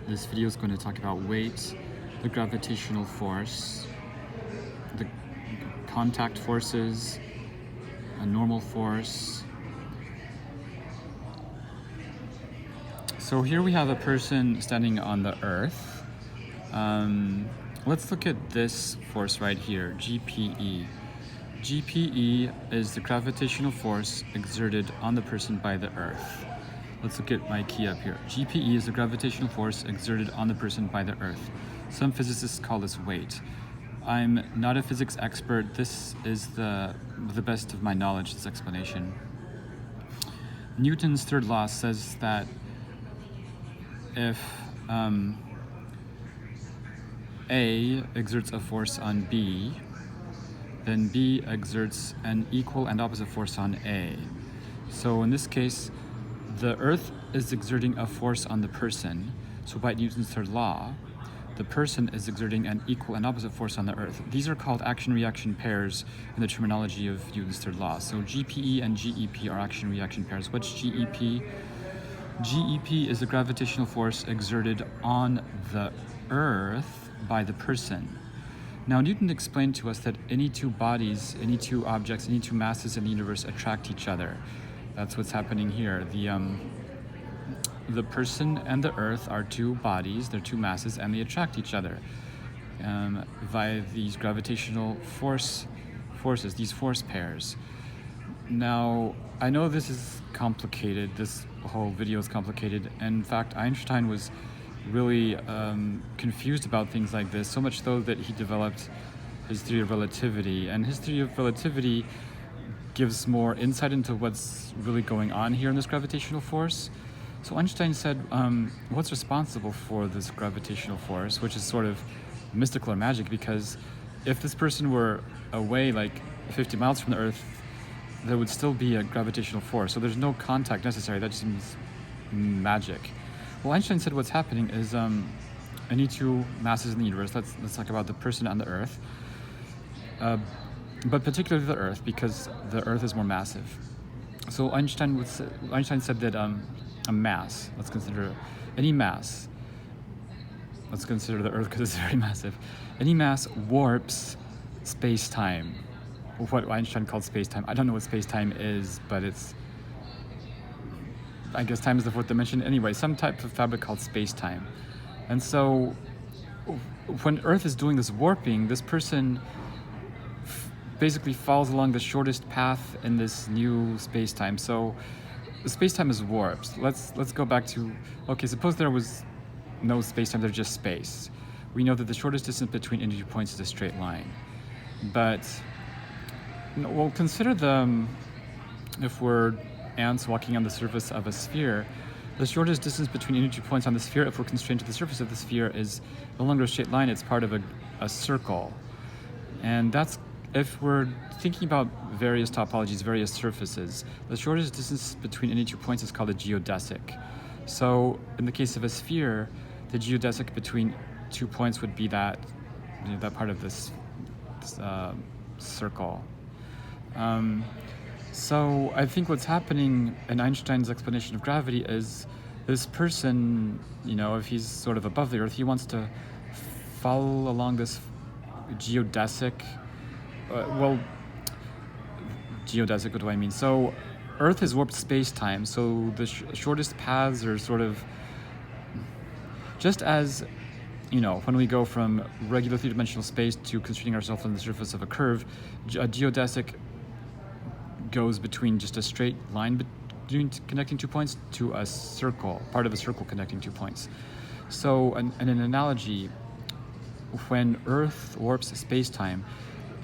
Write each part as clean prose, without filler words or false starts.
This video is going to talk about weight, the gravitational force, the contact forces, a normal force. So here we have a person standing on the Earth. Let's look at this force right here, GPE. GPE is the gravitational force exerted on the person by the Earth. Let's look at my key up here. GPE is the gravitational force exerted on the person by the Earth. Some physicists call this weight. I'm not a physics expert. This is the best of my knowledge, this explanation. Newton's third law says that if A exerts a force on B, then B exerts an equal and opposite force on A. So in this case, the Earth is exerting a force on the person. So by Newton's third law, the person is exerting an equal and opposite force on the Earth. These are called action-reaction pairs in the terminology of Newton's third law. So GPE and GEP are action-reaction pairs. What's GEP? GEP is the gravitational force exerted on the Earth by the person. Now, Newton explained to us that any two bodies, any two objects, any two masses in the universe attract each other. That's what's happening here. The person and the Earth are two bodies, they're two masses, and they attract each other via these gravitational forces, these force pairs. Now, I know this is complicated, this whole video is complicated. In fact, Einstein was really confused about things like this, so much so that he developed his theory of relativity. And his theory of relativity gives more insight into what's really going on here in this gravitational force. So Einstein said, what's responsible for this gravitational force, which is sort of mystical or magic, because if this person were away like 50 miles from the Earth, there would still be a gravitational force. So there's no contact necessary. That just seems magic. Well, Einstein said what's happening is any two masses in the universe, let's talk about the person on the Earth, but particularly the Earth, because the Earth is more massive. So Einstein said that a mass, let's consider any mass, let's consider the Earth because it's very massive, any mass warps space-time, what Einstein called space-time. I don't know what space-time is, but I guess time is the fourth dimension. Anyway, some type of fabric called space-time. And so when Earth is doing this warping, this person basically falls along the shortest path in this new space-time. So the space-time is warped. Let's go back to, okay, suppose there was no space-time, there's just space. We know that the shortest distance between any two points is a straight line. But we'll consider if we're ants walking on the surface of a sphere, the shortest distance between any two points on the sphere, if we're constrained to the surface of the sphere, is no longer a straight line, it's part of a circle. And that's, if we're thinking about various topologies, various surfaces, the shortest distance between any two points is called a geodesic. So in the case of a sphere, the geodesic between 2 points would be that part of this circle. So I think what's happening in Einstein's explanation of gravity is this person, if he's sort of above the Earth, he wants to follow along this geodesic. Geodesic, what do I mean? So Earth has warped space-time, so the shortest paths are sort of, just as, when we go from regular three-dimensional space to constraining ourselves on the surface of a curve, a geodesic goes between just a straight line connecting 2 points to a circle, part of a circle connecting 2 points. So in an analogy, when Earth warps space-time,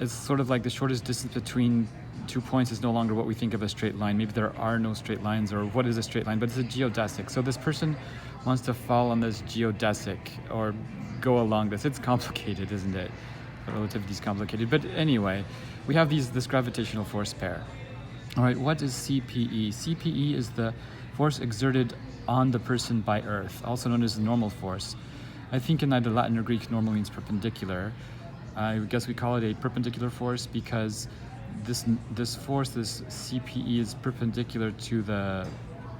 it's sort of like the shortest distance between 2 points is no longer what we think of as a straight line. Maybe there are no straight lines, or what is a straight line, but it's a geodesic. So this person wants to fall on this geodesic or go along this. It's complicated, isn't it? Relativity is complicated. But anyway, we have this gravitational force pair. All right, what is CPE? CPE is the force exerted on the person by Earth, also known as the normal force. I think in either Latin or Greek, normal means perpendicular. I guess we call it a perpendicular force because this force, this CPE, is perpendicular to the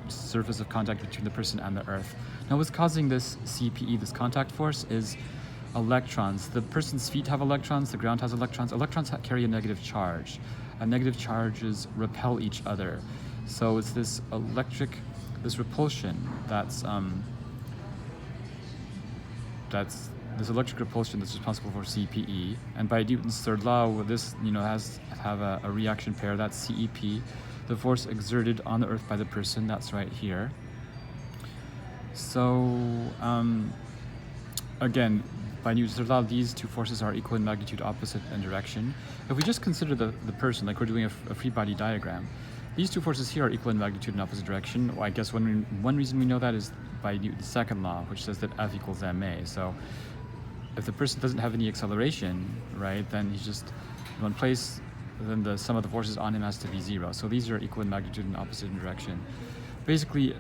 surface of contact between the person and the Earth. Now, what's causing this CPE, this contact force, is electrons. The person's feet have electrons, the ground has electrons. Electrons carry a negative charge, and negative charges repel each other. So it's this repulsion that's this electric repulsion that's responsible for CPE. And by Newton's third law, this has have a reaction pair, that's CEP, the force exerted on the Earth by the person, that's right here. So again, by Newton's third law, these two forces are equal in magnitude, opposite in direction. If we just consider the person, like we're doing a free body diagram, these two forces here are equal in magnitude and opposite direction. Well, I guess one reason we know that is by Newton's second law, which says that F equals ma. So if the person doesn't have any acceleration, right, then he's just in one place, then the sum of the forces on him has to be 0. So these are equal in magnitude and opposite in direction. Basically,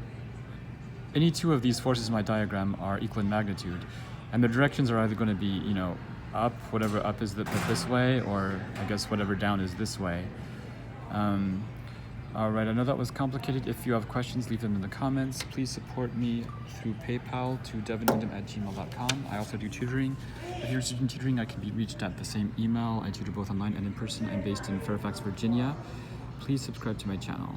any two of these forces in my diagram are equal in magnitude, and the directions are either going to be, up, whatever up is this way, or I guess whatever down is this way. All right, I know that was complicated. If you have questions, leave them in the comments. Please support me through PayPal to devinwindham@gmail.com. I also do tutoring. If you're interested in tutoring, I can be reached at the same email. I tutor both online and in person. I'm based in Fairfax, Virginia. Please subscribe to my channel.